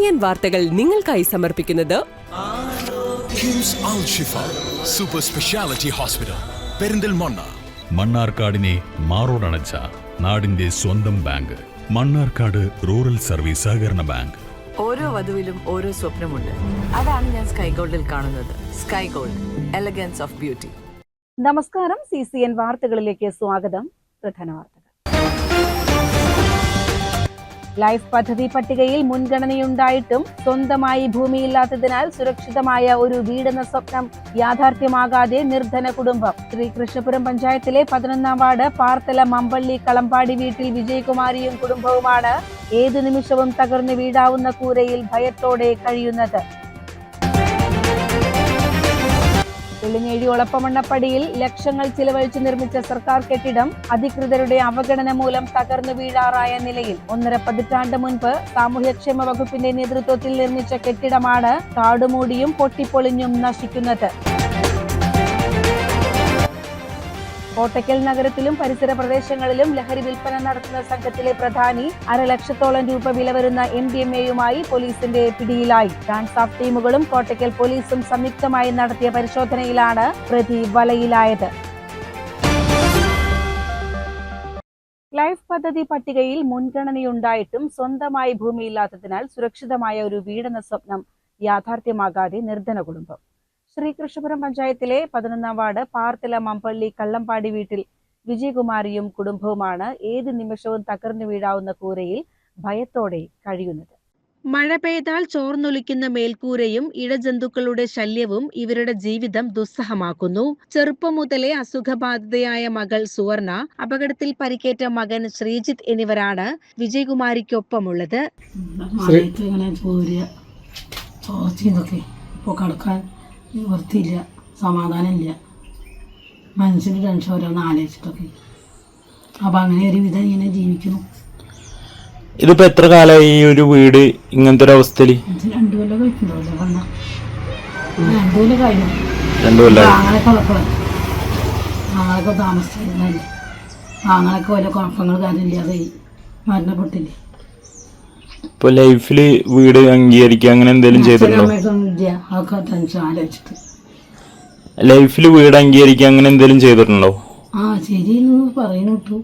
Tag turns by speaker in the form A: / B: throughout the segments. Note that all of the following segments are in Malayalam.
A: CCN വാർത്തകൾ നിങ്ങൾക്കായി സമർപ്പിക്കുന്നത്
B: കിംസ് അൽ ഷിഫ സൂപ്പർ സ്പെഷ്യാലിറ്റി ഹോസ്പിറ്റൽ പെരിന്തൽമണ്ണ.
C: മണ്ണാർക്കാടിനെ മാറോടണച്ച നാടിന്റെ സ്വന്തം ബാങ്ക് മണ്ണാർക്കാട് റൂറൽ സർവീസ് സഹകരണ ബാങ്ക്.
D: ഓരോ വധുവിലും ഓരോ സ്വപ്നമുണ്ട്. അതാണ് ഞാൻ സ്കൈ ഗോൾഡിൽ കാണുന്നത്. Sky gold, elegance of beauty.
E: നമസ്കാരം. CCN വാർത്തകളിലേക്ക് സ്വാഗതം. പ്രധാന വാർത്തകൾ. ലൈഫ് പദ്ധതി പട്ടികയിൽ മുൻഗണനയുണ്ടായിട്ടും സ്വന്തമായി ഭൂമിയില്ലാത്തതിനാൽ സുരക്ഷിതമായ ഒരു വീടെന്ന സ്വപ്നം യാഥാർത്ഥ്യമാകാതെ നിർധന കുടുംബം. ശ്രീകൃഷ്ണപുരം പഞ്ചായത്തിലെ 11-ാം വാർഡ് പാർത്തല മമ്പള്ളി കളമ്പാടി വീട്ടിൽ വിജയകുമാരിയും കുടുംബവുമാണ് ഏതു നിമിഷവും തകർന്നു വീഴാവുന്ന കൂരയിൽ ഭയത്തോടെ കഴിയുന്നത്. വെള്ളിനേഴി ഒളപ്പമണ്ണപ്പടിയിൽ ലക്ഷങ്ങൾ ചിലവഴിച്ച് നിർമ്മിച്ച സർക്കാർ കെട്ടിടം അധികൃതരുടെ അവഗണന മൂലം തകർന്നു വീഴാറായ നിലയിൽ. 1.5 പതിറ്റാണ്ട് മുൻപ് സാമൂഹ്യക്ഷേമ വകുപ്പിന്റെ നേതൃത്വത്തിൽ നിർമ്മിച്ച കെട്ടിടമാണ് കാടുമൂടിയും പൊട്ടിപ്പൊളിഞ്ഞും നശിക്കുന്നത്. കോട്ടയ്ക്കൽ നഗരത്തിലും പരിസര പ്രദേശങ്ങളിലും ലഹരി വിൽപ്പന നടത്തുന്ന സംഘത്തിലെ പ്രധാനി 1.5 ലക്ഷത്തോളം രൂപ വില വരുന്ന MDMA-യുമായി പോലീസിന്റെ പിടിയിലായി. ഡാൻസ് ടീമുകളും കോട്ടയ്ക്കൽ പോലീസും സംയുക്തമായി നടത്തിയ പരിശോധനയിലാണ് പ്രതി വലയിലായത്. ലൈഫ് പദ്ധതി പട്ടികയിൽ മുൻഗണനയുണ്ടായിട്ടും സ്വന്തമായി ഭൂമിയില്ലാത്തതിനാൽ സുരക്ഷിതമായ ഒരു വീടെന്ന സ്വപ്നം യാഥാർത്ഥ്യമാകാതെ നിർധന കുടുംബം. ശ്രീകൃഷ്ണപുരം പഞ്ചായത്തിലെ 11-ാം വാർഡ് പാർത്തല മമ്പള്ളി കള്ളമ്പാടി വീട്ടിൽ വിജയകുമാരിയും കുടുംബവുമാണ് ഏത് നിമിഷവും തകർന്നു വീഴാവുന്ന കൂരയിൽ ഭയത്തോടെ കഴിയുന്നത്. മഴ പെയ്താൽ ചോർന്നൊലിക്കുന്ന മേൽക്കൂരയും ഇഴജന്തുക്കളുടെ ശല്യവും ഇവരുടെ ജീവിതം ദുസ്സഹമാക്കുന്നു. ചെറുപ്പം മുതലേ അസുഖബാധിതയായ മകൾ സുവർണ, അപകടത്തിൽ പരിക്കേറ്റ മകൻ ശ്രീജിത്ത് എന്നിവരാണ് വിജയകുമാരിക്കൊപ്പമുള്ളത്.
F: നിവൃത്തിയില്ല, സമാധാനമില്ല, മനസ്സിന് ടെൻഷൻ ഓരോന്ന് ആലോചിച്ചിട്ടൊക്കെ. അപ്പം അങ്ങനെ ഒരു വിധം ഇങ്ങനെ ജീവിക്കുന്നു.
G: ഇതിപ്പോ എത്ര കാലമായി ഈ ഒരു വീട് ഇങ്ങനത്തെ ഒരു അവസ്ഥയിൽ?
F: 2 കൊല്ലം കഴിക്കുന്നുണ്ടോ? 2 കൊല്ലം കഴിഞ്ഞു. ആങ്ങളൊക്കെ താമസിച്ചിരുന്നല്ലേ. ആങ്ങളൊക്കെ ഓരോ കുഴപ്പങ്ങൾ കാര്യമില്ലാതെ മരണപ്പെട്ടില്ലേ.
G: ഇപ്പൊ ലൈഫില് വീട് അംഗീകരിക്കുക അങ്ങനെ എന്തെങ്കിലും ചെയ്തിട്ടുണ്ടോ?
F: അതൊക്കെ ടെൻഷൻ ആലോചിച്ചിട്ട്.
G: ലൈഫില് വീട് അംഗീകരിക്കുക അങ്ങനെ എന്തെങ്കിലും ചെയ്തിട്ടുണ്ടോ?
F: ശരിയെന്ന് പറയുന്നു.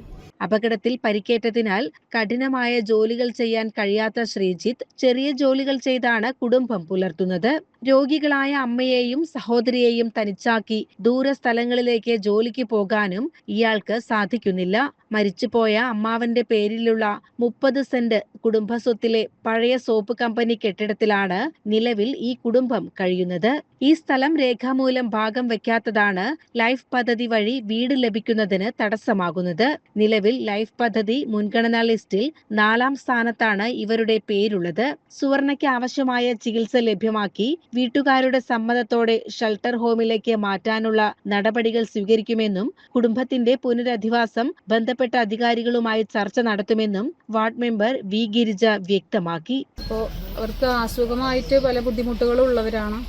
E: അപകടത്തിൽ പരിക്കേറ്റതിനാൽ കഠിനമായ ജോലികൾ ചെയ്യാൻ കഴിയാത്ത ശ്രീജിത്ത് ചെറിയ ജോലികൾ ചെയ്താണ് കുടുംബം പുലർത്തുന്നത്. രോഗികളായ അമ്മയെയും സഹോദരിയെയും തനിച്ചാക്കി ദൂരസ്ഥലങ്ങളിലേക്ക് ജോലിക്ക് പോകാനും ഇയാൾക്ക് സാധിക്കുന്നില്ല. മരിച്ചുപോയ അമ്മാവന്റെ പേരിലുള്ള 30 സെന്റ് കുടുംബസ്വത്തിലെ പഴയ സോപ്പ് കമ്പനി കെട്ടിടത്തിലാണ് നിലവിൽ ഈ കുടുംബം കഴിയുന്നത്. ഈ സ്ഥലം രേഖാമൂലം ഭാഗം വെക്കാത്തതാണ് ലൈഫ് പദ്ധതി വഴി വീട് ലഭിക്കുന്നതിന് തടസ്സമാകുന്നത്. നിലവിൽ ലൈഫ് പദ്ധതി മുൻഗണനാ ലിസ്റ്റിൽ 4-ാം സ്ഥാനത്താണ് ഇവരുടെ പേരുള്ളത്. സുവർണയ്ക്ക് ആവശ്യമായ ചികിത്സ ലഭ്യമാക്കി വീട്ടുകാരുടെ സമ്മതത്തോടെ ഷെൽട്ടർ ഹോമിലേക്ക് മാറ്റാനുള്ള നടപടികൾ സ്വീകരിക്കുമെന്നും കുടുംബത്തിന്റെ പുനരധിവാസം ബന്ധപ്പെട്ട അധികാരികളുമായി ചർച്ച നടത്തുമെന്നും വാർഡ് മെമ്പർ വി ഗിരിജ വ്യക്തമാക്കി.
H: അപ്പോൾ അവർക്ക് അസുഖമായിട്ട് പല ബുദ്ധിമുട്ടുകളും ഉള്ളവരാണ്.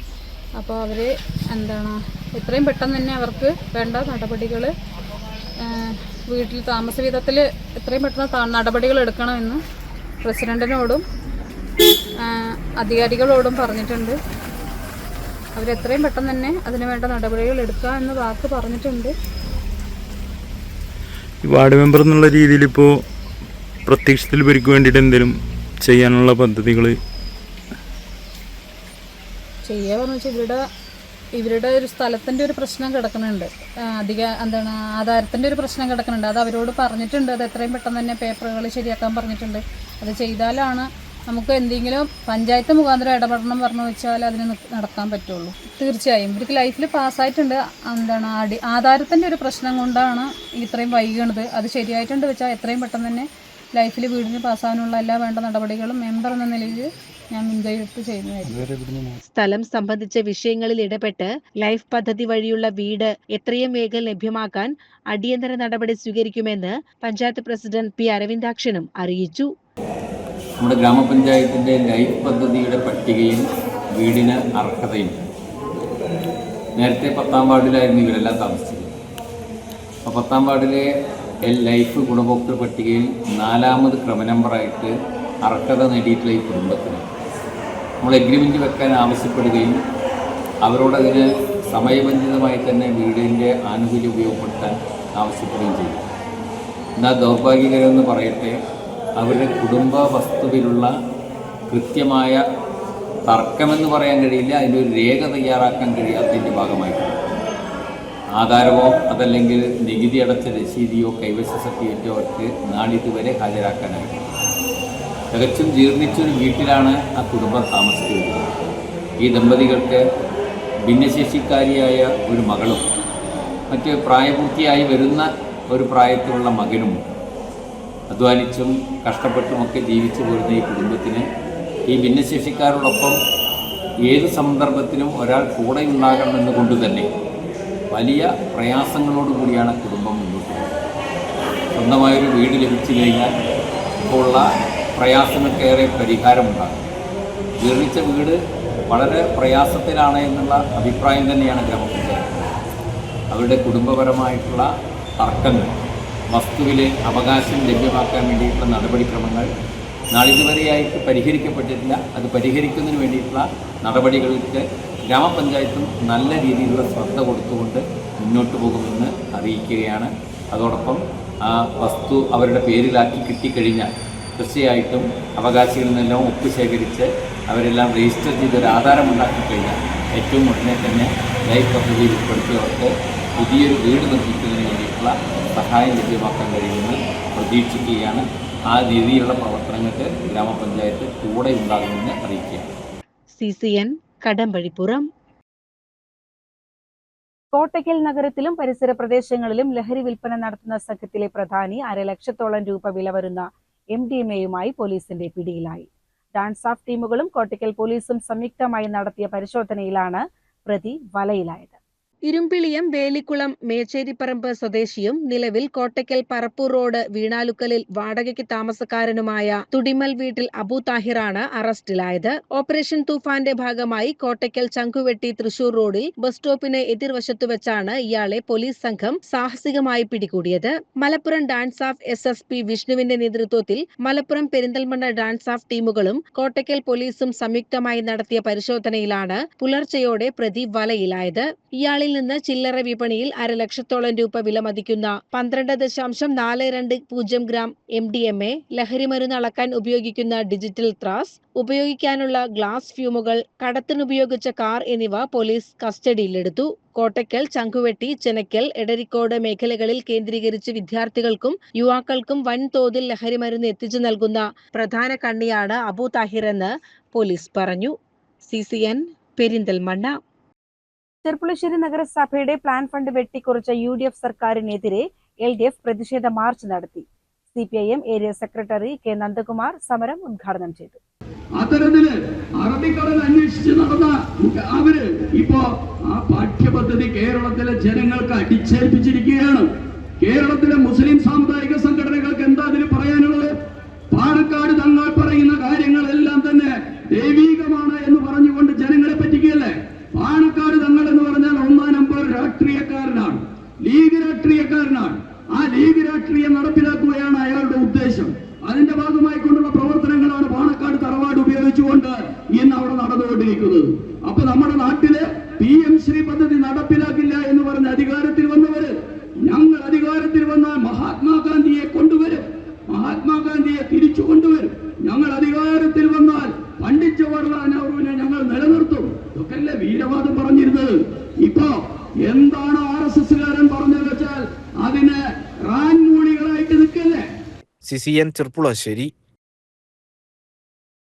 H: അപ്പോൾ അവരെ എത്രയും പെട്ടെന്ന് തന്നെ അവർക്ക് വേണ്ട നടപടികൾ വീട്ടിൽ താമസ വിധത്തിൽ എത്രയും പെട്ടെന്ന് നടപടികൾ എടുക്കണമെന്ന് പ്രസിഡന്റിനോടും അധികാരികളോടും പറഞ്ഞിട്ടുണ്ട്. അവരെത്രയും പെട്ടെന്ന് തന്നെ അതിന് വേണ്ട നടപടികൾ എടുക്കുക എന്ന് വാക്ക് പറഞ്ഞിട്ടുണ്ട്.
G: വാർഡ് മെമ്പർ എന്നുള്ള രീതിയിൽ ഇപ്പോൾ പ്രത്യക്ഷത്തിൽ ഇവർക്ക് വേണ്ടിയിട്ട് എന്തെങ്കിലും ചെയ്യാനുള്ള പദ്ധതികൾ
H: ചെയ്യാന്ന് വെച്ചാൽ ഇവരുടെ ഒരു സ്ഥലത്തിൻ്റെ ഒരു പ്രശ്നം കിടക്കുന്നുണ്ട്. ആധാരത്തിൻ്റെ ഒരു പ്രശ്നം കിടക്കുന്നുണ്ട്. അത് അവരോട് പറഞ്ഞിട്ടുണ്ട്. അത് എത്രയും പെട്ടെന്ന് തന്നെ പേപ്പറുകൾ ശരിയാക്കാൻ പറഞ്ഞിട്ടുണ്ട്. അത് ചെയ്താലാണ് നമുക്ക് എന്തെങ്കിലും പഞ്ചായത്ത് മുഖാന്തരം ഇടപെടണം പറഞ്ഞു വെച്ചാൽ അതിന് നടക്കാൻ പറ്റുള്ളൂ. തീർച്ചയായും ഇവർക്ക് ലൈഫിൽ പാസ്സായിട്ടുണ്ട്. ആധാരത്തിൻ്റെ ഒരു പ്രശ്നം കൊണ്ടാണ് ഇത്രയും വൈകുന്നത്. അത് ശരിയായിട്ടുണ്ട് വെച്ചാൽ എത്രയും പെട്ടെന്ന് തന്നെ ലൈഫിൽ വീടിന് പാസ്സാകാനുള്ള എല്ലാ വേണ്ട നടപടികളും മെമ്പർ എന്ന നിലയിൽ ഞാൻ മുൻകൈയെടുത്ത് ചെയ്യുന്നതായിരിക്കും.
E: സ്ഥലം സംബന്ധിച്ച വിഷയങ്ങളിൽ ഇടപെട്ട് ലൈഫ് പദ്ധതി വഴിയുള്ള വീട് എത്രയും വേഗം ലഭ്യമാക്കാൻ അടിയന്തര നടപടി സ്വീകരിക്കുമെന്ന് പഞ്ചായത്ത് പ്രസിഡന്റ് പി അരവിന്ദാക്ഷനും അറിയിച്ചു.
I: നമ്മുടെ ഗ്രാമപഞ്ചായത്തിൻ്റെ ലൈഫ് പദ്ധതിയുടെ പട്ടികയിൽ വീടിന് അർഹതയുണ്ട്. നേരത്തെ 10-ാം വാർഡിലായിരുന്നു ഇവരെല്ലാം താമസിച്ചത്. അപ്പോൾ 10-ാം വാർഡിലെ ലൈഫ് ഗുണഭോക്തൃ പട്ടികയിൽ 4-ാമത് ക്രമനമ്പറായിട്ട് അർഹത നേടിയിട്ടുള്ള ഈ കുടുംബത്തിന് നമ്മൾ എഗ്രിമെൻ്റ് വെക്കാൻ ആവശ്യപ്പെടുകയും അവരോടതിന് സമയബന്ധിതമായി തന്നെ വീടിൻ്റെ ആനുകൂല്യം ഉപയോഗപ്പെടുത്താൻ ആവശ്യപ്പെടുകയും ചെയ്യും. എന്നാൽ ദൗർഭാഗ്യകരമെന്ന് പറയട്ടെ, അവരുടെ കുടുംബ വസ്തുവിലുള്ള കൃത്യമായ തർക്കമെന്ന് പറയാൻ കഴിയില്ല, അതിൻ്റെ ഒരു രേഖ തയ്യാറാക്കാൻ കഴിയാത്തതിൻ്റെ ഭാഗമായിട്ടാണ്. ആധാരമോ അതല്ലെങ്കിൽ നികുതി അടച്ച രസീതിയോ കൈവശ സർട്ടിഫിക്കറ്റോ അവർക്ക് നാളിതുവരെ ഹാജരാക്കാനായിട്ട്. തികച്ചും ജീർണിച്ചൊരു വീട്ടിലാണ് ആ കുടുംബം താമസിക്കുന്നത്. ഈ ദമ്പതികൾക്ക് ഭിന്നശേഷിക്കാരിയായ ഒരു മകളും മറ്റ് പ്രായപൂർത്തിയായി വരുന്ന ഒരു പ്രായത്തിലുള്ള മകനും അധ്വാനിച്ചും കഷ്ടപ്പെട്ടുമൊക്കെ ജീവിച്ചു പോരുന്ന ഈ കുടുംബത്തിന് ഈ ഭിന്നശേഷിക്കാരോടൊപ്പം ഏത് സന്ദർഭത്തിലും ഒരാൾ കൂടെ ഉണ്ടാകണമെന്ന് കൊണ്ട് തന്നെ വലിയ പ്രയാസങ്ങളോടുകൂടിയാണ് കുടുംബം മുന്നോട്ട് പോകുന്നത്. സ്വന്തമായൊരു വീട് ലഭിച്ചു കഴിഞ്ഞാൽ ഇപ്പോൾ ഉള്ള പ്രയാസങ്ങൾക്കേറെ പരിഹാരമുണ്ടാകും. നിർമ്മിച്ച വീട് വളരെ പ്രയാസത്തിലാണ് എന്നുള്ള അഭിപ്രായം തന്നെയാണ് ഗ്രാമപഞ്ചായത്ത്. അവരുടെ കുടുംബപരമായിട്ടുള്ള തർക്കങ്ങൾ, വസ്തുവിലെ അവകാശം ലഭ്യമാക്കാൻ വേണ്ടിയിട്ടുള്ള നടപടിക്രമങ്ങൾ നാളിതുവരെയായിട്ട് പരിഹരിക്കപ്പെട്ടിട്ടില്ല. അത് പരിഹരിക്കുന്നതിന് വേണ്ടിയിട്ടുള്ള നടപടികൾക്ക് ഗ്രാമപഞ്ചായത്തും നല്ല രീതിയിലുള്ള ശ്രദ്ധ കൊടുത്തുകൊണ്ട് മുന്നോട്ട് പോകുമെന്ന് അറിയിക്കുകയാണ്. അതോടൊപ്പം ആ വസ്തു അവരുടെ പേരിലാക്കി കിട്ടിക്കഴിഞ്ഞാൽ തീർച്ചയായിട്ടും അവകാശികളിൽ നിന്നെല്ലാം ഒപ്പ് ശേഖരിച്ച് അവരെല്ലാം രജിസ്റ്റർ ചെയ്തൊരു ആധാരമുണ്ടാക്കി കഴിഞ്ഞാൽ ഏറ്റവും ഉടനെ തന്നെ ലൈഫ് പദ്ധതിയിൽ ഉൾപ്പെടുത്തിയവർക്ക് പുതിയൊരു വീട് നിർമ്മിക്കുന്നതിന് വേണ്ടിയിട്ടുള്ള സഹായം ലഭ്യമാക്കാൻ കഴിയുമെന്ന് പ്രതീക്ഷിക്കുകയാണ്. ആ രീതിയിലുള്ള പ്രവർത്തനങ്ങൾക്ക് ഗ്രാമപഞ്ചായത്ത് കൂടെ ഉണ്ടാകുമെന്ന് അറിയിക്കുകയാണ്.
E: CCN കടമ്പഴിപ്പുറം.
J: കോട്ടയ്ക്കൽ നഗരത്തിലും പരിസര പ്രദേശങ്ങളിലും ലഹരി വിൽപ്പന നടത്തുന്ന സംഘത്തിലെ പ്രധാനി 1.5 ലക്ഷത്തോളം രൂപ വില വരുന്ന MDMA-യുമായി പോലീസിന്റെ പിടിയിലായി. ഡാൻസ് ഓഫ് ടീമുകളും കോട്ടയ്ക്കൽ പോലീസും സംയുക്തമായി നടത്തിയ പരിശോധനയിലാണ് പ്രതി വലയിലായത്.
E: ഇരുമ്പിളിയം വേലിക്കുളം മേച്ചേരിപ്പറമ്പ് സ്വദേശിയും നിലവിൽ കോട്ടയ്ക്കൽ പറപ്പൂർ റോഡ് വീണാലുക്കലിൽ വാടകയ്ക്ക് താമസക്കാരനുമായ തുടിമൽ വീട്ടിൽ അബു താഹിറാണ് അറസ്റ്റിലായത്. ഓപ്പറേഷൻ തൂഫാന്റെ ഭാഗമായി കോട്ടയ്ക്കൽ ചങ്കുവെട്ടി തൃശൂർ റോഡിൽ ബസ് സ്റ്റോപ്പിന് എതിർവശത്തു വെച്ചാണ് ഇയാളെ പോലീസ് സംഘം സാഹസികമായി പിടികൂടിയത്. മലപ്പുറം ഡാൻസ് ഓഫ് SSP വിഷ്ണുവിന്റെ നേതൃത്വത്തിൽ മലപ്പുറം പെരിന്തൽമണ്ണ ഡാൻസ് ഓഫ് ടീമുകളും കോട്ടയ്ക്കൽ പോലീസും സംയുക്തമായി നടത്തിയ പരിശോധനയിലാണ് പുലർച്ചെയോടെ പ്രതി വലയിലായത്. ഇയാളിൽ നിന്ന് ചില്ലറ വിപണിയിൽ 1.5 ലക്ഷത്തോളം രൂപ വില മതിക്കുന്ന 12.420 ഗ്രാം MDMA, ലഹരിമരുന്ന് അളക്കാൻ ഉപയോഗിക്കുന്ന ഡിജിറ്റൽ ത്രാസ്, ഉപയോഗിക്കാനുള്ള ഗ്ലാസ് ഫ്യൂമുകൾ, കടത്തിനുപയോഗിച്ച കാർ എന്നിവ പോലീസ് കസ്റ്റഡിയിലെടുത്തു. കോട്ടയ്ക്കൽ, ചങ്കുവെട്ടി, ചെനക്കൽ, എടരിക്കോട് മേഖലകളിൽ കേന്ദ്രീകരിച്ച് വിദ്യാർത്ഥികൾക്കും യുവാക്കൾക്കും വൻതോതിൽ ലഹരിമരുന്ന് എത്തിച്ചു നൽകുന്ന പ്രധാന കണ്ണിയാണ് അബു താഹിർ എന്ന് പോലീസ് പറഞ്ഞു. CCN പെരിന്തൽമണ്ണ.
J: ചെർപ്പുളശ്ശേരി നഗരസഭയുടെ പ്ലാൻ ഫണ്ട് വെട്ടിക്കുറച്ച UDF സർക്കാരിനെതിരെ LDF പ്രതിഷേധ മാർച്ച് നടത്തി. CPIM area secretary K. Nandakumar സമരം ഉദ്ഘാടനം ചെയ്തു.
K: അത്തരത്തില് അറബിക്കടൽ അന്വേഷിച്ച് നടന്ന അവര് ഇപ്പോ ആ പാഠ്യപദ്ധതി കേരളത്തിലെ ജനങ്ങൾക്ക് അടിച്ചേൽപ്പിച്ചിരിക്കുകയാണ്. കേരളത്തിലെ മുസ്ലിം സാമുദായിക സംഘടനകൾക്ക് എന്താ അതിന് പറയാനുള്ളത്? പാണക്കാട് തങ്ങൾ പറയുന്ന കാര്യങ്ങളെല്ലാം തന്നെ ദൈവീകമാണ് എന്ന് പറഞ്ഞുകൊണ്ട് ജനങ്ങളെ പറ്റിക്കുകയല്ലേ? പാണക്കാട് തങ്ങൾ എന്ന് പറഞ്ഞാൽ 1-ാം നമ്പർ രാഷ്ട്രീയക്കാരനാണ്, ലീഗ് രാഷ്ട്രീയക്കാരനാണ്. ആ ലീഗ് രാഷ്ട്രീയം നടപ്പിലാക്കുകയാണ് അയാളുടെ ഉദ്ദേശം. അതിന്റെ ഭാഗമായിക്കൊണ്ടുള്ള പ്രവർത്തനങ്ങളാണ് പാണക്കാട് തറവാട് ഉപയോഗിച്ചുകൊണ്ട് ഇന്ന് അവിടെ നടന്നുകൊണ്ടിരിക്കുന്നത്. അപ്പൊ നമ്മുടെ നാട്ടില് PM ശ്രീ പദ്ധതി നടപ്പിലാക്കില്ല എന്ന് പറഞ്ഞ് അധികാരത്തിൽ വന്നവര്, ഞങ്ങൾ അധികാരത്തിൽ വന്നാൽ മഹാത്മാഗാന്ധിയെ കൊണ്ടുവരും, മഹാത്മാഗാന്ധിയെ തിരിച്ചു കൊണ്ടുവരും. ഞങ്ങൾ അധികാരത്തിൽ വന്നാൽ പണ്ഡിറ്റ് ജവഹർലാൽ നെഹ്റുവിനെ ഞങ്ങൾ നിലനിർത്തും. ഇതൊക്കെയല്ലേ വീരവാദം പറഞ്ഞിരുന്നത്. ഇപ്പോ എന്താണ് RSSകാരൻ പറഞ്ഞത് വെച്ചാൽ അതിന് റാൻമൂളികളായിട്ട് നിൽക്കല്ലേ.
L: CCN ചെർപ്പുളശ്ശേരി.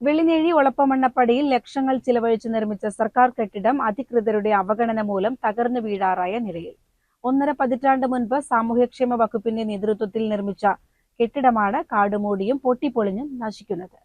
J: വെള്ളിനേഴി ഒളപ്പമണ്ണപ്പടിയിൽ ലക്ഷങ്ങൾ ചിലവഴിച്ച് നിർമ്മിച്ച സർക്കാർ കെട്ടിടം അധികൃതരുടെ അവഗണന മൂലം തകർന്നു വീഴാറായ നിലയിൽ. 1.5 പതിറ്റാണ്ട് മുൻപ് സാമൂഹ്യക്ഷേമ വകുപ്പിന്റെ നേതൃത്വത്തിൽ നിർമ്മിച്ച കെട്ടിടമാണ് കാടുമൂടിയും പൊട്ടിപ്പൊളിഞ്ഞും നശിക്കുന്നത്.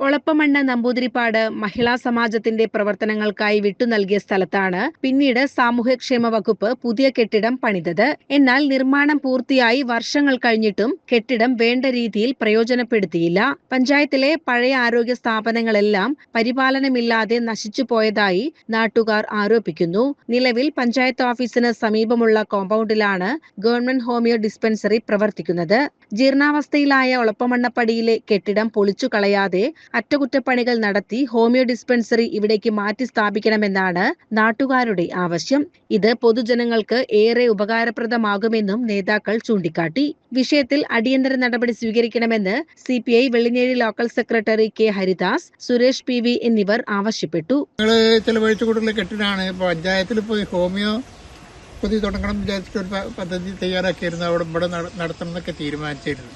E: ഒളപ്പമണ്ണ് നമ്പൂതിരിപ്പാട് മഹിളാ സമാജത്തിന്റെ പ്രവർത്തനങ്ങൾക്കായി വിട്ടു നൽകിയ സ്ഥലത്താണ് പിന്നീട് സാമൂഹ്യക്ഷേമ വകുപ്പ് പുതിയ കെട്ടിടം പണിതത്. എന്നാൽ നിർമ്മാണം പൂർത്തിയായി വർഷങ്ങൾ കഴിഞ്ഞിട്ടും കെട്ടിടം വേണ്ട രീതിയിൽ പ്രയോജനപ്പെടുത്തിയില്ല. പഞ്ചായത്തിലെ പഴയ ആരോഗ്യ സ്ഥാപനങ്ങളെല്ലാം പരിപാലനമില്ലാതെ നശിച്ചു പോയതായി നാട്ടുകാർ ആരോപിക്കുന്നു. നിലവിൽ പഞ്ചായത്ത് ഓഫീസിന് സമീപമുള്ള കോമ്പൗണ്ടിലാണ് ഗവൺമെന്റ് ഹോമിയോ ഡിസ്പെൻസറി പ്രവർത്തിക്കുന്നത്. ജീർണാവസ്ഥയിലായ ഒളപ്പമണ്ണപ്പടിയിലെ കെട്ടിടം പൊളിച്ചു കളയാതെ അറ്റകുറ്റപ്പണികൾ നടത്തി ഹോമിയോ ഡിസ്പെൻസറി ഇവിടേക്ക് മാറ്റി സ്ഥാപിക്കണമെന്നാണ് നാട്ടുകാരുടെ ആവശ്യം. ഇത് പൊതുജനങ്ങൾക്ക് ഏറെ ഉപകാരപ്രദമാകുമെന്നും നേതാക്കൾ ചൂണ്ടിക്കാട്ടി. വിഷയത്തിൽ അടിയന്തര നടപടി സ്വീകരിക്കണമെന്ന് CPI Vellinezhi local secretary K Haridas, Suresh PV എന്നിവർ ആവശ്യപ്പെട്ടു.
M: ചെലവഴിച്ചു കൂടുതൽ കെട്ടിടാണ് പഞ്ചായത്തിൽ പോയി ഹോമിയോ പൊതി തുടങ്ങണം വിചാരിച്ചിട്ടൊരു പദ്ധതി തയ്യാറാക്കിയിരുന്നു. അവിടെ ഇവിടെ നടത്തണം എന്നൊക്കെ തീരുമാനിച്ചിരുന്നു.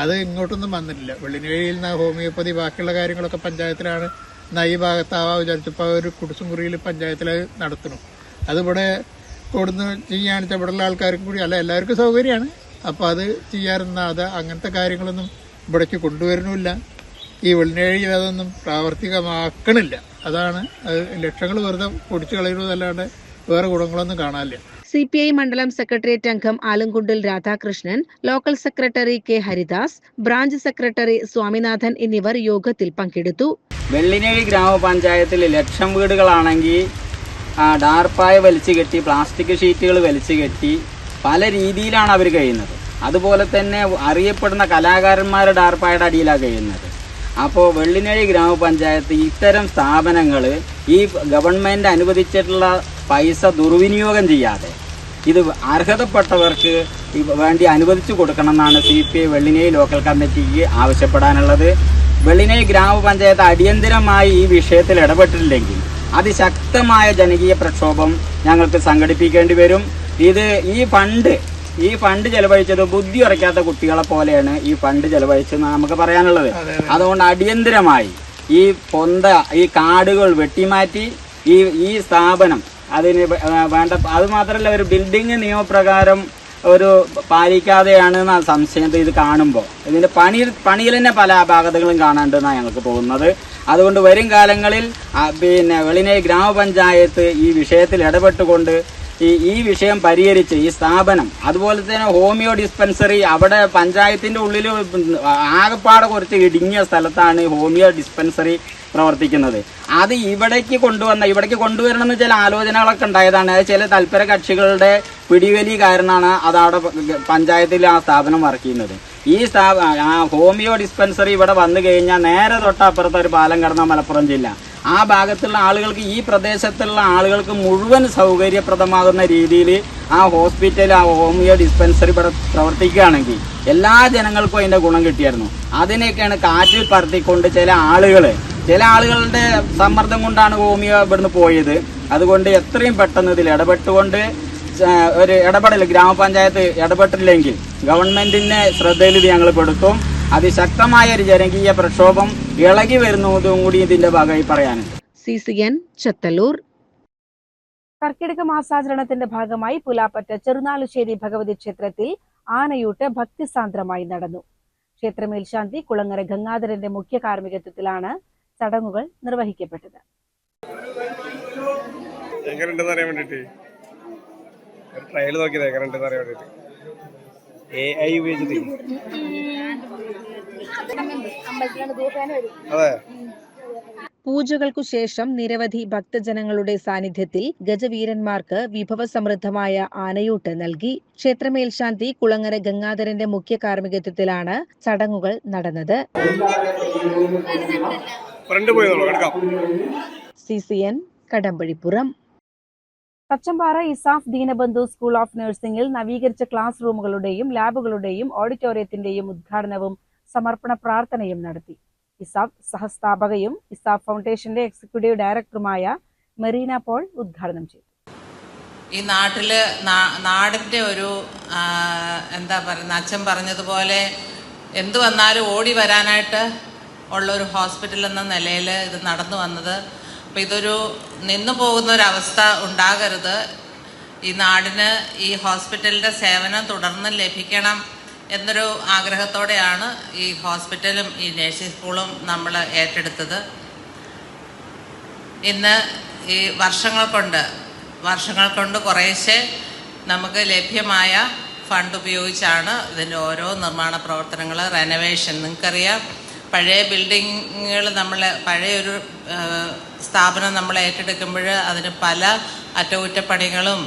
M: അത് ഇങ്ങോട്ടൊന്നും വന്നിട്ടില്ല. വെള്ളിനേഴിയിൽ നിന്ന് ഹോമിയോപ്പതി ബാക്കിയുള്ള കാര്യങ്ങളൊക്കെ പഞ്ചായത്തിലാണ്. ഈ ഭാഗത്താവാൻ വിചാരിച്ചപ്പോൾ ഒരു കുടിസും കുറിയിൽ പഞ്ചായത്തിൽ നടത്തണം. അതിവിടെ കൊടുന്ന് ചെയ്യാന്ന് വെച്ചാൽ ഇവിടെയുള്ള ആൾക്കാർക്കും കൂടി അല്ല എല്ലാവർക്കും സൗകര്യമാണ്. അപ്പോൾ അത് ചെയ്യാറുന്ന അത് അങ്ങനത്തെ കാര്യങ്ങളൊന്നും ഇവിടേക്ക് കൊണ്ടുവരുന്നില്ല. ഈ വെള്ളിനേഴിയിൽ അതൊന്നും പ്രാവർത്തികമാക്കണില്ല. അതാണ് ലക്ഷങ്ങൾ വെറുതെ പൊടിച്ചു കളയുന്നതല്ലാണ്ട് വേറെ ഗുണങ്ങളൊന്നും കാണാനില്ല.
E: CPI മണ്ഡലം സെക്രട്ടേറിയറ്റ് അംഗം ആലങ്കുണ്ടിൽ Radhakrishnan, local secretary K Haridas, branch secretary Swaminathan എന്നിവർ യോഗത്തിൽ പങ്കെടുത്തു.
N: വെള്ളിനേഴി ഗ്രാമപഞ്ചായത്തിൽ ലക്ഷം വീടുകളാണെങ്കിൽ ഡാർപ്പായ വലിച്ചു കെട്ടി, പ്ലാസ്റ്റിക് ഷീറ്റുകൾ വലിച്ചു കെട്ടി പല രീതിയിലാണ് അവർ കഴിയുന്നത്. അതുപോലെ തന്നെ അറിയപ്പെടുന്ന കലാകാരന്മാരുടെ ഡാർപ്പായുടെ അടിയിലാണ് കഴിയുന്നത്. അപ്പോൾ വെള്ളിനേഴി ഗ്രാമപഞ്ചായത്ത് ഇത്തരം സ്ഥാപനങ്ങൾ ഈ ഗവൺമെൻറ് അനുവദിച്ചിട്ടുള്ള പൈസ ദുർവിനിയോഗം ചെയ്യാതെ ഇത് അർഹതപ്പെട്ടവർക്ക് വേണ്ടി അനുവദിച്ചു കൊടുക്കണമെന്നാണ് CPI വെള്ളിനേഴി ലോക്കൽ കമ്മിറ്റിക്ക് ആവശ്യപ്പെടാനുള്ളത്. വെള്ളിനേഴി ഗ്രാമപഞ്ചായത്ത് അടിയന്തരമായി ഈ വിഷയത്തിൽ ഇടപെട്ടില്ലെങ്കിൽ അതിശക്തമായ ജനകീയ പ്രക്ഷോഭം ഞങ്ങൾക്ക് സംഘടിപ്പിക്കേണ്ടി വരും. ഈ ഫണ്ട് ചെലവഴിച്ചത് ബുദ്ധി ഉറയ്ക്കാത്ത കുട്ടികളെ പോലെയാണ് ഈ ഫണ്ട് ചെലവഴിച്ചെന്ന് നമുക്ക് പറയാനുള്ളത്. അതുകൊണ്ട് അടിയന്തരമായി ഈ കാടുകൾ വെട്ടിമാറ്റി ഈ സ്ഥാപനം അതിന് വേണ്ട, അത് മാത്രമല്ല ഒരു ബിൽഡിംഗ് നിയമപ്രകാരം ഒരു പാലിക്കാതെയാണ് സംശയം. ഇത് കാണുമ്പോൾ ഇതിന്റെ പണിയിൽ തന്നെ പല അപാകതകളും കാണാണ്ടെന്നാണ് ഞങ്ങൾക്ക് തോന്നുന്നത്. അതുകൊണ്ട് വരും കാലങ്ങളിൽ വെള്ളിനേഴി ഗ്രാമപഞ്ചായത്ത് ഈ വിഷയത്തിൽ ഇടപെട്ടുകൊണ്ട് ഈ വിഷയം പരിഹരിച്ച് ഈ സ്ഥാപനം, അതുപോലെ തന്നെ ഹോമിയോ ഡിസ്പെൻസറി അവിടെ പഞ്ചായത്തിന്റെ ഉള്ളിൽ ആകെപ്പാടെ കുറച്ച് ഇടുങ്ങിയ സ്ഥലത്താണ് ഹോമിയോ ഡിസ്പെൻസറി പ്രവർത്തിക്കുന്നത്. അത് ഇവിടേക്ക് കൊണ്ടുവരണമെന്ന് ചില ആലോചനകളൊക്കെ ഉണ്ടായതാണ്. ചില തൽപര കക്ഷികളുടെ പിടിവലി കാരണമാണ് അതവിടെ പഞ്ചായത്തിൽ ആ സ്ഥാപനം വർക്ക് ചെയ്യുന്നത്. ഹോമിയോ ഡിസ്പെൻസറി ഇവിടെ വന്നു കഴിഞ്ഞാൽ നേരെ തൊട്ടപ്പുറത്ത് ഒരു പാലം കടന്ന മലപ്പുറം ജില്ല, ആ ഭാഗത്തുള്ള ആളുകൾക്ക്, ഈ പ്രദേശത്തുള്ള ആളുകൾക്ക് മുഴുവൻ സൗകര്യപ്രദമാകുന്ന രീതിയിൽ ആ ഹോമിയോ ഡിസ്പെൻസറി ഇവിടെ പ്രവർത്തിക്കുകയാണെങ്കിൽ എല്ലാ ജനങ്ങൾക്കും അതിന്റെ ഗുണം കിട്ടിയായിരുന്നു. അതിനെയൊക്കെയാണ് കാറ്റിൽ പറത്തിക്കൊണ്ട് ചില ആളുകളുടെ സമ്മർദ്ദം കൊണ്ടാണ് ഹോമിയോ ഇവിടുന്ന് പോയത്. അതുകൊണ്ട് എത്രയും പെട്ടെന്ന് ഇതിൽ ഇടപെട്ടുകൊണ്ട് ഒരു ഇടപെടൽ ഗ്രാമപഞ്ചായത്ത് ഇടപെട്ടില്ലെങ്കിൽ ഗവൺമെന്റിന്റെ ശ്രദ്ധയിൽ ഇത് ഞങ്ങൾ പെടുത്തും. അതിശക്തമായ ഒരു ജനകീയ പ്രക്ഷോഭം ഇളകി വരുന്നതും കൂടി ഇതിന്റെ ഭാഗമായി പറയാനുണ്ട്.
E: CCN ചത്തല്ലൂർ.
J: കർക്കിടക മാസാചരണത്തിന്റെ ഭാഗമായി പുലാപ്പറ്റ ചെറുനാളുശ്ശേരി ഭഗവതി ക്ഷേത്രത്തിൽ ആനയൂട്ട് ഭക്തിസാന്ദ്രമായി നടന്നു. ക്ഷേത്രമേൽശാന്തി കുളങ്ങര ഗംഗാധരന്റെ മുഖ്യ കാർമ്മികത്വത്തിലാണ് ചടങ്ങുകൾ നിർവഹിക്കപ്പെട്ടത്.
E: പൂജകൾക്കു ശേഷം നിരവധി ഭക്തജനങ്ങളുടെ സാന്നിധ്യത്തിൽ ഗജവീരന്മാർക്ക് വിഭവസമൃദ്ധമായ ആനയൂട്ട് നൽകി. ക്ഷേത്രമേൽശാന്തി കുളങ്ങര ഗംഗാധരന്റെ മുഖ്യ കാർമ്മികത്വത്തിലാണ് ചടങ്ങുകൾ നടന്നത്. CCN Kadampazhipuram.
J: Thachampara ESAF Deenabandhu school of നഴ്സിംഗിൽ നവീകരിച്ച ക്ലാസ് റൂമുകളുടെയും ലാബുകളുടെയും ഓഡിറ്റോറിയത്തിന്റെയും ഉദ്ഘാടനവും സമർപ്പണ പ്രാർത്ഥനയും നടത്തി. ഇസാഫ് സഹസ്ഥാപകയും ഇസാഫ് ഫൗണ്ടേഷന്റെ എക്സിക്യൂട്ടീവ് ഡയറക്ടറുമായ മെറീന പോൾ ഉദ്ഘാടനം ചെയ്തു.
O: ഈ നാടിന്റെ ഒരു എന്താ പറയുക, അച്ഛൻ പറഞ്ഞതുപോലെ എന്തു വന്നാലും ഓടി വരാനായിട്ട് ഉള്ളൊരു ഹോസ്പിറ്റൽ എന്ന നിലയിൽ ഇത് നടന്നു വന്നത്. അപ്പോൾ ഇതൊരു നിന്നു പോകുന്നൊരവസ്ഥ ഉണ്ടാകരുത്. ഈ നാടിന് ഈ ഹോസ്പിറ്റലിൻ്റെ സേവനം തുടർന്ന് ലഭിക്കണം എന്നൊരു ആഗ്രഹത്തോടെയാണ് ഈ ഹോസ്പിറ്റലും ഈ നഴ്സിംഗ് സ്കൂളും നമ്മൾ ഏറ്റെടുത്തത്. ഇന്ന് ഈ വർഷങ്ങൾ കൊണ്ട് കുറേശ്ശെ നമുക്ക് ലഭ്യമായ ഫണ്ട് ഉപയോഗിച്ചാണ് ഇതിൻ്റെ ഓരോ നിർമ്മാണ പ്രവർത്തനങ്ങൾ, റെനോവേഷൻ. നിങ്ങൾക്കറിയാം, പഴയ ബിൽഡിങ്ങുകൾ പഴയൊരു സ്ഥാപനം നമ്മൾ ഏറ്റെടുക്കുമ്പോൾ അതിന് പല അറ്റകുറ്റപ്പണികളും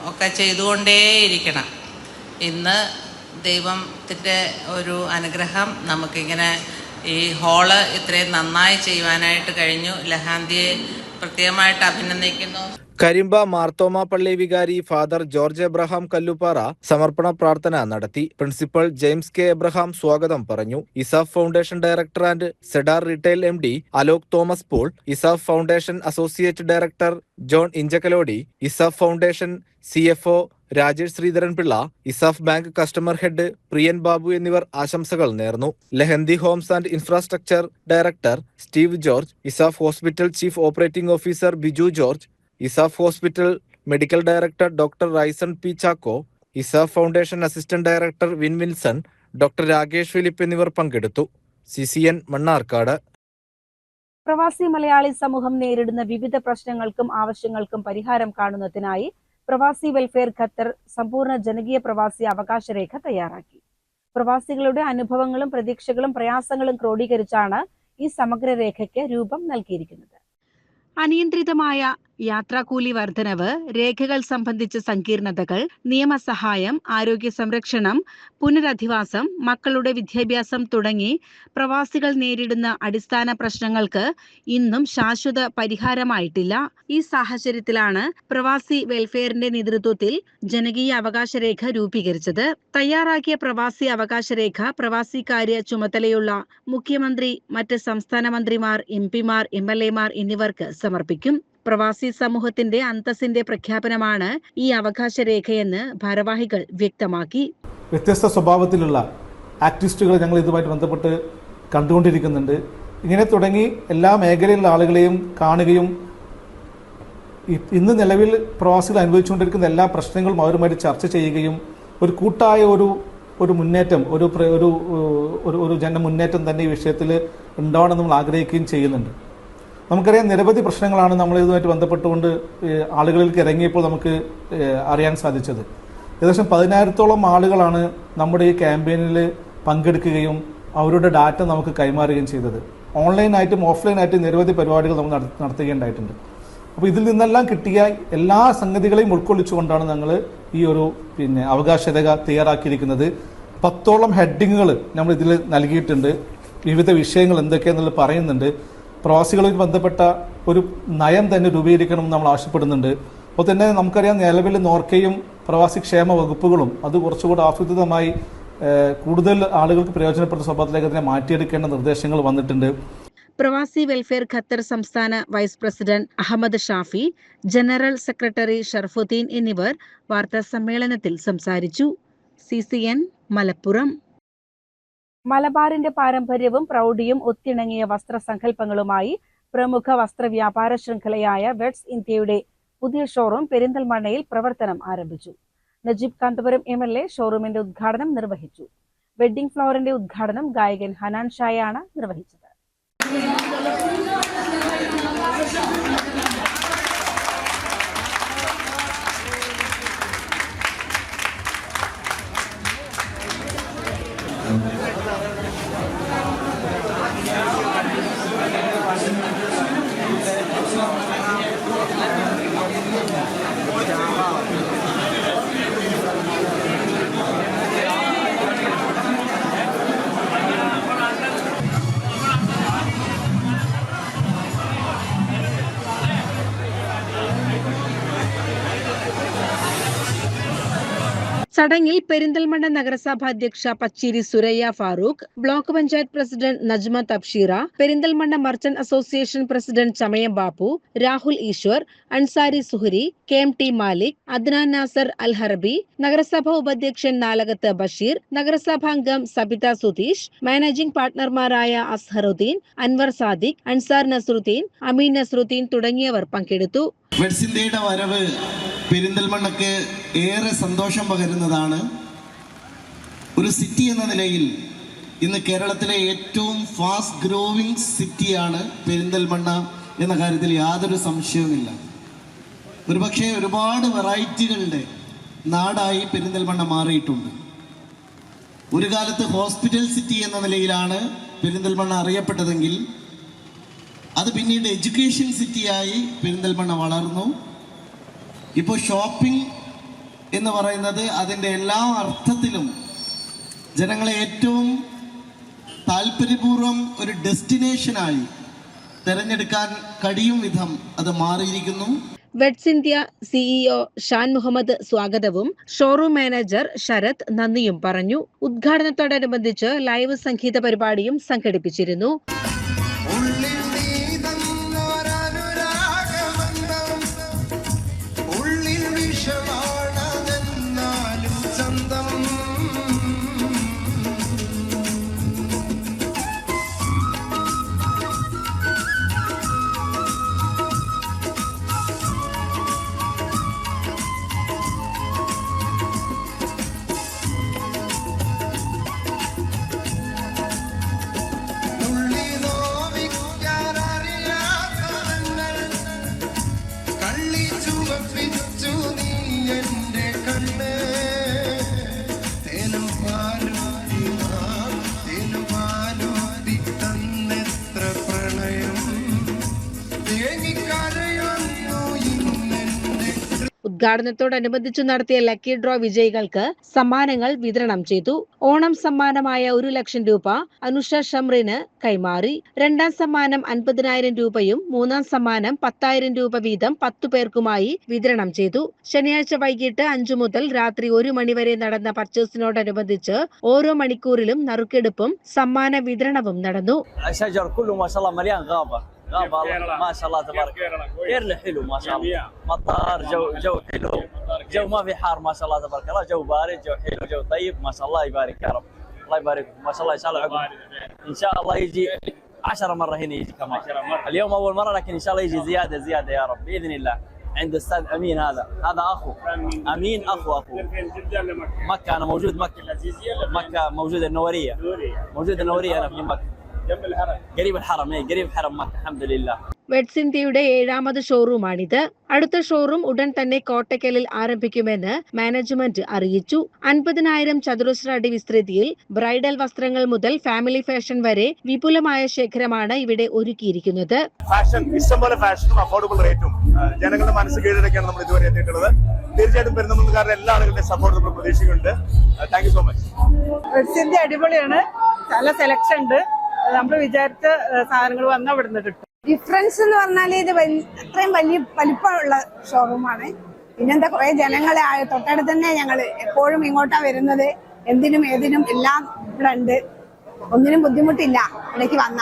O: ഒക്കെ ചെയ്തുകൊണ്ടേയിരിക്കണം. ഇന്ന് ദൈവത്തിൻ്റെ ഒരു അനുഗ്രഹം നമുക്കിങ്ങനെ ഈ ഹാള് ഇത്രയും നന്നായി ചെയ്യുവാനായിട്ട് കഴിഞ്ഞു. ലഹാന്തിയെ പ്രത്യേകമായിട്ട് അഭിനന്ദിക്കുന്നു.
L: കരിമ്പ മാർത്തോമ പള്ളി വികാരി ഫാദർ ജോർജ് എബ്രഹാം കല്ലുപ്പാറ സമർപ്പണ പ്രാർത്ഥന നടത്തി. പ്രിൻസിപ്പൽ ജെയിംസ് കെ എബ്രഹാം സ്വാഗതം പറഞ്ഞു. ESAF foundation director and Sedar retail MD Alok Thomas Paul, ESAF foundation associate director John Inchakalody, ESAF foundation CFO Rajesh Sreedharan Pillai, ESAF bank customer head Priyan Babu എന്നിവർ ആശംസകൾ നേർന്നു. Lahanthi homes and infrastructure director Steve George, ESAF hospital chief operating officer Biju George, ESAF hospital medical director doctor Raison P Chacko, ESAF foundation assistant director Vinson, doctor Rakesh Philip എന്നിവർ പങ്കെടുത്തു. CCN മണ്ണാർക്കാട്.
J: പ്രവാസി മലയാളി സമൂഹം നേരിടുന്ന വിവിധ പ്രശ്നങ്ങൾക്കും ആവശ്യങ്ങൾക്കും പരിഹാരം കാണുന്നതിനായി പ്രവാസി വെൽഫെയർ ഖത്തർ സമ്പൂർണ്ണ ജനകീയ പ്രവാസി അവകാശ രേഖ തയ്യാറാക്കി. പ്രവാസികളുടെ അനുഭവങ്ങളും പ്രതീക്ഷകളും പ്രയാസങ്ങളും ക്രോഡീകരിച്ചാണ് ഈ സമഗ്ര രേഖയ്ക്ക് രൂപം നൽകിയിരിക്കുന്നത്. അനിയന്ത്രിതമായ യാത്രാക്കൂലി വർധനവ്, രേഖകൾ സംബന്ധിച്ച സങ്കീർണതകൾ, നിയമസഹായം, ആരോഗ്യ സംരക്ഷണം, പുനരധിവാസം, മക്കളുടെ വിദ്യാഭ്യാസം തുടങ്ങി പ്രവാസികൾ നേരിടുന്ന അടിസ്ഥാന പ്രശ്നങ്ങൾക്ക് ഇന്നും ശാശ്വത പരിഹാരമായിട്ടില്ല. ഈ സാഹചര്യത്തിലാണ് പ്രവാസി വെൽഫെയറിന്റെ നേതൃത്വത്തിൽ ജനകീയ അവകാശരേഖ രൂപീകരിച്ചത്. തയ്യാറാക്കിയ പ്രവാസി അവകാശരേഖ പ്രവാസികാര്യ ചുമതലയുള്ള മുഖ്യമന്ത്രി, മറ്റ് സംസ്ഥാന മന്ത്രിമാർ, MP മാർ, MLA മാർ എന്നിവർക്ക് സമർപ്പിക്കും. പ്രവാസി സമൂഹത്തിന്റെ അന്തസ്സിന്റെ പ്രഖ്യാപനമാണ് ഈ അവകാശ രേഖയെന്ന് ഭാരവാഹികൾ വ്യക്തമാക്കി.
P: വ്യത്യസ്ത സ്വഭാവത്തിലുള്ള ആക്ടിവിസ്റ്റുകൾ ഞങ്ങൾ ഇതുമായിട്ട് ബന്ധപ്പെട്ട് കണ്ടുകൊണ്ടിരിക്കുന്നുണ്ട്. ഇങ്ങനെ തുടങ്ങി എല്ലാ മേഖലയിലുള്ള ആളുകളെയും കാണുകയും ഇന്ന് നിലവിൽ പ്രവാസികൾ അനുഭവിച്ചുകൊണ്ടിരിക്കുന്ന എല്ലാ പ്രശ്നങ്ങളും അവരുമായിട്ട് ചർച്ച ചെയ്യുകയും ഒരു കൂട്ടായ ഒരു മുന്നേറ്റം, ഒരു ജനമുന്നേറ്റം തന്നെ ഈ വിഷയത്തിൽ ഉണ്ടാവണം നമ്മൾ ആഗ്രഹിക്കുകയും ചെയ്യുന്നുണ്ട്. നമുക്കറിയാം, നിരവധി പ്രശ്നങ്ങളാണ് നമ്മൾ ഇതുമായിട്ട് ബന്ധപ്പെട്ടുകൊണ്ട് ആളുകളിലേക്ക് ഇറങ്ങിയപ്പോൾ നമുക്ക് അറിയാൻ സാധിച്ചത്. ഏകദേശം 10,000-ഓളം ആളുകളാണ് നമ്മുടെ ഈ ക്യാമ്പയിനിൽ പങ്കെടുക്കുകയും അവരുടെ ഡാറ്റ നമുക്ക് കൈമാറുകയും ചെയ്തത്. ഓൺലൈനായിട്ടും ഓഫ്ലൈനായിട്ടും നിരവധി പരിപാടികൾ നമ്മൾ നടത്തുകയുണ്ടായിട്ടുണ്ട്. അപ്പോൾ ഇതിൽ നിന്നെല്ലാം കിട്ടിയ എല്ലാ സംഗതികളെയും ഉൾക്കൊള്ളിച്ചുകൊണ്ടാണ് ഞങ്ങൾ ഈ ഒരു അവകാശ രേഖ തയ്യാറാക്കിയിരിക്കുന്നത്. 10ഓളം ഹെഡിങ്ങുകൾ നമ്മൾ ഇതിൽ നൽകിയിട്ടുണ്ട്. വിവിധ വിഷയങ്ങൾ എന്തൊക്കെയാണെന്നുള്ളത് പറയുന്നുണ്ട്. പ്രവാസികളുമായി ബന്ധപ്പെട്ട ഒരു നയം തന്നെ രൂപീകരിക്കണം നമ്മൾ ആവശ്യപ്പെടുന്നുണ്ട്. അപ്പോൾ തന്നെ നമുക്കറിയാം, നിലവിൽ നോർക്കയും പ്രവാസി ക്ഷേമ വകുപ്പുകളും അത് കുറച്ചുകൂടി ആസൂത്രിതമായി കൂടുതൽ ആളുകൾക്ക് പ്രയോജനപ്പെടുന്ന സ്വഭാവത്തിലേക്ക് അതിനെ മാറ്റിയെടുക്കേണ്ട നിർദ്ദേശങ്ങൾ വന്നിട്ടുണ്ട്.
E: പ്രവാസി വെൽഫെയർ ഖത്തർ സംസ്ഥാന vice president Ahammed Shafi, general secretary Sharafudheen എന്നിവർ വാർത്താ സമ്മേളനത്തിൽ സംസാരിച്ചു. CCN മലപ്പുറം.
J: മലബാറിന്റെ പാരമ്പര്യവും പ്രൗഢിയും ഒത്തിണങ്ങിയ വസ്ത്രസങ്കല്പങ്ങളുമായി പ്രമുഖ വസ്ത്രവ്യാപാര ശൃംഖലയായ വെഡ്സ് ഇന്ത്യയുടെ പുതിയ ഷോറൂം പെരിന്തൽമണ്ണയിൽ പ്രവർത്തനം ആരംഭിച്ചു. നജീബ് കാന്തപുരം MLA ഷോറൂമിന്റെ ഉദ്ഘാടനം നിർവഹിച്ചു. വെഡ്ഡിംഗ് ഫ്ലോറിന്റെ ഉദ്ഘാടനം ഗായകൻ ഹനാൻ ഷായാണ് നിർവഹിച്ചത്.
E: ചടങ്ങിൽ പെരിന്തൽമണ്ണ നഗരസഭ അധ്യക്ഷ Pacheri Suraiya Farooq, block panchayat president Najma Thabsheera, Perinthalmanna merchant association president Chamayam Bappu, Rahul Easwar, Ansari Suhari, KMT Malik, Adnan Nasser Al Harbi, നഗരസഭ ഉപാധ്യക്ഷൻ നാലകത്ത് ബഷീർ, നഗരസഭാംഗം സബിത സുതീഷ്, മാനേജിംഗ് പാർട്ണർമാരായ അസ്ഹറുദ്ദീൻ, അൻവർ സാദിഖ്, അൻസാർ നസറുദ്ദീൻ, അമീൻ നസറുദ്ദീൻ തുടങ്ങിയവർ പങ്കെടുത്തു.
Q: വെഡ്സിന്ത്യയുടെ വരവ് പെരിന്തൽമണ്ണക്ക് ഏറെ സന്തോഷം പകരുന്നതാണ്. ഒരു സിറ്റി എന്ന നിലയിൽ ഇന്ന് കേരളത്തിലെ ഏറ്റവും ഫാസ്റ്റ് ഗ്രോവിംഗ് സിറ്റിയാണ് പെരിന്തൽമണ്ണ എന്ന കാര്യത്തിൽ യാതൊരു സംശയവുമില്ല. ഒരുപക്ഷെ ഒരുപാട് വെറൈറ്റികളുടെ നാടായി പെരിന്തൽമണ്ണ മാറിയിട്ടുണ്ട്. ഒരു കാലത്ത് ഹോസ്പിറ്റൽ സിറ്റി എന്ന നിലയിലാണ് പെരിന്തൽമണ്ണ അറിയപ്പെട്ടതെങ്കിൽ അത് പിന്നീട് എഡ്യൂക്കേഷൻ സിറ്റിയായി പെരിന്തൽമണ്ണ വളർന്നു. ഇപ്പോൾ ഷോപ്പിംഗ് എന്ന് പറയുന്നത് അതിൻ്റെ എല്ലാ അർത്ഥത്തിലും ജനങ്ങളെ ഏറ്റവും താല്പര്യപൂർവ്വം ഒരു ഡെസ്റ്റിനേഷനായി തിരഞ്ഞെടുക്കാൻ കഴിയും വിധം അത് മാറിയിരിക്കുന്നു.
E: Weds India CEO Shan Muhammed സ്വാഗതവും ഷോറൂം മാനേജർ ശരത് നന്ദിയും പറഞ്ഞു. ഉദ്ഘാടനത്തോടനുബന്ധിച്ച് ലൈവ് സംഗീത പരിപാടിയും സംഘടിപ്പിച്ചിരുന്നു. ഉദ്ഘാടനത്തോടനുബന്ധിച്ച് നടത്തിയ ലക്കി ഡ്രോ വിജയികൾക്ക് സമ്മാനങ്ങൾ വിതരണം ചെയ്തു. ഓണം സമ്മാനമായ 1 ലക്ഷം രൂപ അനുഷ ഷംറിന് കൈമാറി. രണ്ടാം സമ്മാനം 50,000 രൂപയും മൂന്നാം സമ്മാനം 10,000 രൂപ വീതം 10 പേർക്കുമായി വിതരണം ചെയ്തു. ശനിയാഴ്ച വൈകിട്ട് 5 മുതൽ രാത്രി 1 മണി വരെ നടന്ന പർച്ചേസിനോടനുബന്ധിച്ച് ഓരോ മണിക്കൂറിലും നറുക്കെടുപ്പും സമ്മാന വിതരണവും നടന്നു.
N: غابة ما شاء الله تبارك كيرلي حلو ما شاء الله مطار جو حلو جو ما في حار ما شاء الله تبارك الله جو بارد جو حلو جو طيب ما شاء الله يبارك يا رب الله يبارك ما شاء الله ان شاء الله عقب ان شاء الله يجي 10 مرة هنا يجي كمان اليوم أول مرة لكن ان شاء الله يجي زيادة يا رب بإذن الله عند الأستاذ أمين هذا أخو أمين أخو مكة أنا موجود مكة موجود النورية أنا في مكة قريب الحرم قريب حرم مكة الحمد لله.
E: വെഡ്സ് ഇന്ത്യയുടെ 7ാമത് ഷോറൂമാണിത്. അടുത്ത ഷോറൂം ഉടൻ തന്നെ കോട്ടക്കലിൽ ആരംഭിക്കുമെന്ന് മാനേജ്മെന്റ് അറിയിച്ചു. 50,000 ചതുരശ്ര അടി വിസ്തൃതിയിൽ ബ്രൈഡൽ വസ്ത്രങ്ങൾ മുതൽ ഫാമിലി ഫാഷൻ വരെ വിപുലമായ ശേഖരമാണ് ഇവിടെ ഒരുക്കിയിരിക്കുന്നത്.
R: ഇഷ്ടംപോലെ ഫാഷനും അഫോർഡബിൾ റേറ്റും ജനങ്ങളുടെ മനസ്സ് കീഴടക്കിയാണ് നമ്മൾ ഇതുവരെ എത്തിയിട്ടുള്ളത്. തീർച്ചയായിട്ടും പെരുന്തൽമണ്ണക്കാരുടെ എല്ലാ ആളുകളുടെ സപ്പോർട്ട് നമ്മൾ പ്രതീക്ഷിക്കുന്നുണ്ട്. Thank you so much.
S: Weds India അടിപൊളിയാണ്. നല്ല സെലക്ഷൻ ഉണ്ട്. നമ്മൾ വിചാരിച്ച സാധനങ്ങൾ വന്ന് അവിടെ നിന്ന് കിട്ടും.
T: ഡിഫറൻസ് എന്ന് പറഞ്ഞാൽ ഇത് അത്രയും വലിപ്പമുള്ള ഷോറൂമാണ്. പിന്നെന്താ കുറെ ജനങ്ങളെ തൊട്ടടുത്ത് തന്നെ ഞങ്ങൾ എപ്പോഴും ഇങ്ങോട്ടാ വരുന്നത്. എന്തിനും ഏതിനും എല്ലാം ഇവിടെ ഉണ്ട്. ഒന്നിനും ബുദ്ധിമുട്ടില്ല ഇവിടേക്ക് വന്ന.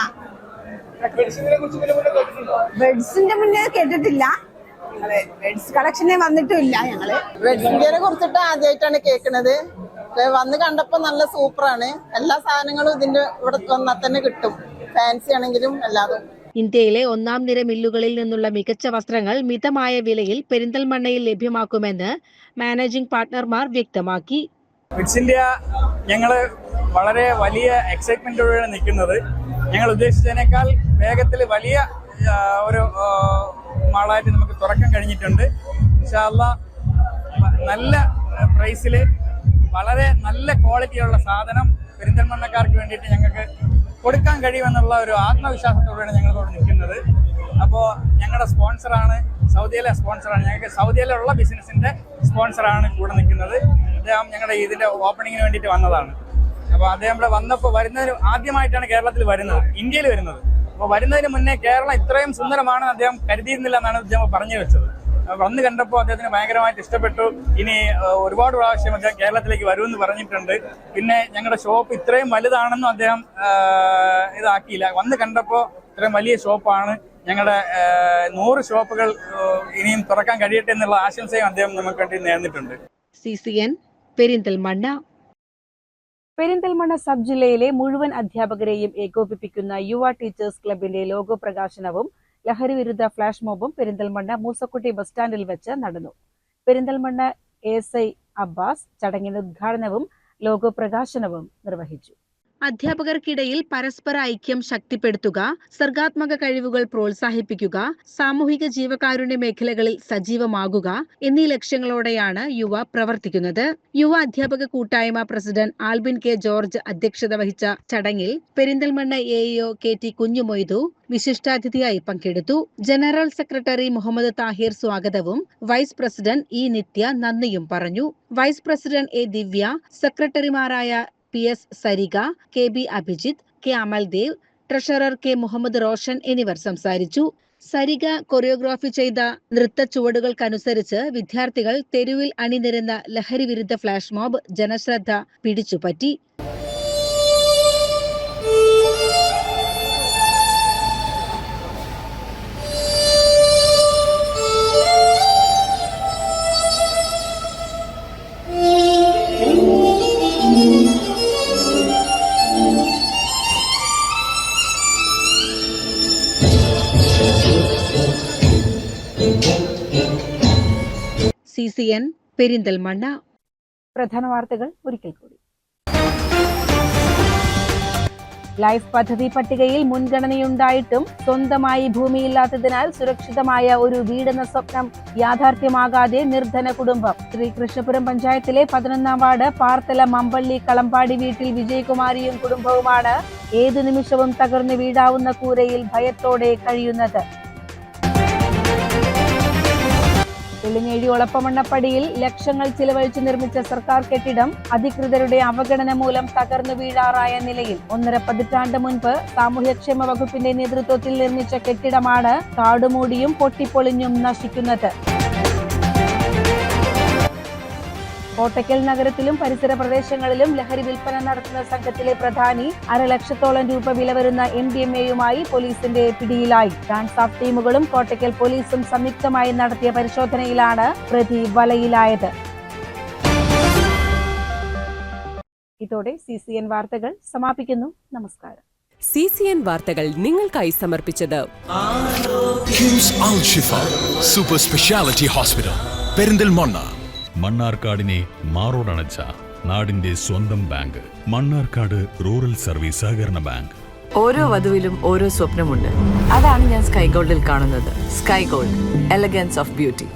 T: ബെഡ്സിന്റെ മുന്നേ കേട്ടിട്ടില്ല. ഞങ്ങള് ബെഡ്സ് കളക്ഷനെ വന്നിട്ടുമില്ല. ഞങ്ങള്
S: വെഡ്സ് ഇന്ത്യയെ കുറിച്ചിട്ട് ആദ്യമായിട്ടാണ് കേൾക്കുന്നത്. വന്ന് കണ്ടപ്പോ നല്ല സൂപ്പറാണ്. എല്ലാ സാധനങ്ങളും ഇതിന്റെ ഇവിടെ വന്നാൽ തന്നെ കിട്ടും. ഫാൻസി ആണെങ്കിലും എല്ലാതും.
E: ഇന്ത്യയിലെ 1ാം നിര മില്ലുകളിൽ നിന്നുള്ള മികച്ച വസ്ത്രങ്ങൾ മിതമായ വിലയിൽ പെരിന്തൽമണ്ണയിൽ ലഭ്യമാക്കുമെന്ന് മാനേജിംഗ് പാർട്ട്ണർമാർ വ്യക്തമാക്കി.
U: വെഡ്സ് ഇന്ത്യ ഞങ്ങള് വളരെ വലിയ എക്സൈറ്റ്മെന്റോടെയാണ് നിൽക്കുന്നത്. ഞങ്ങൾ ഉദ്ദേശിച്ചതിനേക്കാൾ വേഗത്തിൽ വലിയ ഒരു മാളായിട്ട് നമുക്ക് തുറക്കാൻ കഴിഞ്ഞിട്ടുണ്ട്. ഇൻഷാ അല്ലാഹ് നല്ല പ്രൈസിൽ വളരെ നല്ല ക്വാളിറ്റിയുള്ള സാധനം പെരിന്തൽമണ്ണക്കാർക്ക് വേണ്ടിയിട്ട് ഞങ്ങൾക്ക് കൊടുക്കാൻ കഴിയുമെന്നുള്ള ഒരു ആത്മവിശ്വാസത്തോടെയാണ് ഞങ്ങളിവിടെ നിൽക്കുന്നത്. അപ്പോൾ ഞങ്ങളുടെ സ്പോൺസറാണ്, സൗദിയിലെ സ്പോൺസറാണ്. ഞങ്ങൾക്ക് സൗദിയിലുള്ള ബിസിനസിൻ്റെ സ്പോൺസറാണ് കൂടെ നിൽക്കുന്നത്. അദ്ദേഹം ഞങ്ങളുടെ ഇതിൻ്റെ ഓപ്പണിങ്ങിന് വേണ്ടിയിട്ട് വന്നതാണ്. അപ്പോൾ അദ്ദേഹം ഇവിടെ വന്നപ്പോൾ വരുന്നതിന് ആദ്യമായിട്ടാണ് കേരളത്തിൽ വരുന്നത്, ഇന്ത്യയിൽ വരുന്നത്. അപ്പോൾ വരുന്നതിന് മുന്നേ കേരളം ഇത്രയും സുന്ദരമാണെന്ന് അദ്ദേഹം കരുതിയിരുന്നില്ല എന്നാണ് അദ്ദേഹം പറഞ്ഞു വെച്ചത്. വന്ന് കണ്ടപ്പോൾ അദ്ദേഹത്തിന് ഭയങ്കരമായിട്ട് ഇഷ്ടപ്പെട്ടു. ഇനി ഒരുപാട് പ്രാവശ്യം അദ്ദേഹം കേരളത്തിലേക്ക് വരുമെന്ന് പറഞ്ഞിട്ടുണ്ട്. പിന്നെ ഞങ്ങളുടെ ഷോപ്പ് ഇത്രയും വലുതാണെന്നും അദ്ദേഹം ഇതാക്കിയില്ല. വന്ന് കണ്ടപ്പോൾ ഇത്രയും വലിയ ഷോപ്പാണ്. ഞങ്ങളുടെ 100 ഷോപ്പുകൾ ഇനിയും തുറക്കാൻ കഴിയട്ടെ എന്നുള്ള ആശംസയും അദ്ദേഹം നമുക്ക് വേണ്ടി നേർന്നിട്ടുണ്ട്.
E: CCN പെരിന്തൽമണ്ണ.
J: പെരിന്തൽമണ്ണ സബ് ജില്ലയിലെ മുഴുവൻ അധ്യാപകരെയും ഏകോപിപ്പിക്കുന്ന യുവ ടീച്ചേഴ്സ് ക്ലബിന്റെ ലോഗോ പ്രകാശനവും ലഹരി വിരുദ്ധ ഫ്ലാഷ് മോബും പെരിന്തൽമണ്ണ മൂസക്കുട്ടി ബസ് സ്റ്റാൻഡിൽ വെച്ച് നടന്നു. പെരിന്തൽമണ്ണ ASI അബ്ബാസ് ചടങ്ങിന്റെ ഉദ്ഘാടനവും ലോഗോ പ്രകാശനവും നിർവഹിച്ചു. അധ്യാപകർക്കിടയിൽ പരസ്പര ഐക്യം ശക്തിപ്പെടുത്തുക, സർഗാത്മക കഴിവുകൾ പ്രോത്സാഹിപ്പിക്കുക, സാമൂഹിക ജീവകാരുണ്യ മേഖലകളിൽ സജീവമാകുക എന്നീ ലക്ഷ്യങ്ങളോടെയാണ് യുവ പ്രവർത്തിക്കുന്നത്. യുവ അധ്യാപക കൂട്ടായ്മ പ്രസിഡന്റ് ആൽബിൻ കെ ജോർജ് അധ്യക്ഷത വഹിച്ച ചടങ്ങിൽ പെരിന്തൽമണ്ണ AEO KT കുഞ്ഞുമൊയ്തു വിശിഷ്ടാതിഥിയായി പങ്കെടുത്തു. ജനറൽ സെക്രട്ടറി മുഹമ്മദ് താഹിർ സ്വാഗതവും വൈസ് പ്രസിഡന്റ് E നിത്യ നന്ദിയും പറഞ്ഞു. വൈസ് പ്രസിഡന്റ് A ദിവ്യ, സെക്രട്ടറിമാരായ PS Sarika, KB Abhijith,
E: K Amaldev, treasurer K Muhammed Roshan എന്നിവർ സംസാരിച്ചു. സരിഗ കൊറിയോഗ്രാഫി ചെയ്ത നൃത്ത ചുവടുകൾക്കനുസരിച്ച് വിദ്യാർത്ഥികൾ തെരുവിൽ അണിനിരന്ന ലഹരി വിരുദ്ധ ഫ്ലാഷ് മോബ് ജനശ്രദ്ധ പിടിച്ചുപറ്റി. CCN പെരിന്തൽമണ്ണ.
J: പ്രധാന വാർത്തകൾ ഒരിക്കൽ കൂടി. ലൈഫ് പദ്ധതി പട്ടികയിൽ മുൻഗണനയുണ്ടായിട്ടും സ്വന്തമായി ഭൂമിയില്ലാത്തതിനാൽ സുരക്ഷിതമായ ഒരു വീടെന്ന സ്വപ്നം യാഥാർത്ഥ്യമാകാതെ നിർധന കുടുംബം. ശ്രീകൃഷ്ണപുരം പഞ്ചായത്തിലെ 11-ാം വാർഡ് പാർത്തല മമ്പള്ളി കളമ്പാടി വീട്ടിൽ വിജയകുമാരിയും കുടുംബവുമാണ് ഏതു നിമിഷവും തകർന്നു വീഴാവുന്ന കൂരയിൽ ഭയത്തോടെ കഴിയുന്നത്. വെള്ളിനേഴി ഒളപ്പമണ്ണപ്പടിയിൽ ലക്ഷങ്ങൾ ചിലവഴിച്ച് നിർമ്മിച്ച സർക്കാർ കെട്ടിടം അധികൃതരുടെ അവഗണന മൂലം തകർന്നു വീഴാറായ നിലയിൽ. 1.5 പതിറ്റാണ്ട് മുൻപ് സാമൂഹ്യക്ഷേമ വകുപ്പിന്റെ നേതൃത്വത്തിൽ നിർമ്മിച്ച കെട്ടിടമാണ് കാടുമൂടിയും പൊട്ടിപ്പൊളിഞ്ഞും നശിക്കുന്നത്. കോട്ടയ്ക്കൽ നഗരത്തിലും പരിസര പ്രദേശങ്ങളിലും ലഹരി വിൽപ്പന നടത്തുന്ന സംഘത്തിലെ പ്രധാനി 1.5 ലക്ഷത്തോളം രൂപ വില വരുന്ന MDMA-യുമായി പോലീസിന്റെ പിടിയിലായി. ഡാൻസ് ഓഫ് ടീമുകളും കോട്ടയ്ക്കൽ പോലീസും സംയുക്തമായി നടത്തിയ പരിശോധനയിലാണ് പ്രതി വലയിലായത്. ഇതോടെ CCN വാർത്തകൾ സമാപിക്കുന്നു. നമസ്കാരം.
A: CCN വാർത്തകൾ നിങ്ങൾക്കായി സമർപ്പിച്ചത്
B: കിംസ് അൽ ഷിഫ സൂപ്പർ സ്പെഷ്യാലിറ്റി ഹോസ്പിറ്റൽ പെരിന്തൽമണ്ണ.
C: മണ്ണാർക്കാടിനെ മാറോടണച്ച നാടിന്റെ സ്വന്തം ബാങ്ക് മണ്ണാർക്കാട് റൂറൽ സർവീസ് സഹകരണ ബാങ്ക്.
D: ഓരോ വധുവിലും ഓരോ സ്വപ്നമുണ്ട്. അതാണ് ഞാൻ സ്കൈ ഗോൾഡിൽ കാണുന്നത്. Sky gold, elegance of beauty.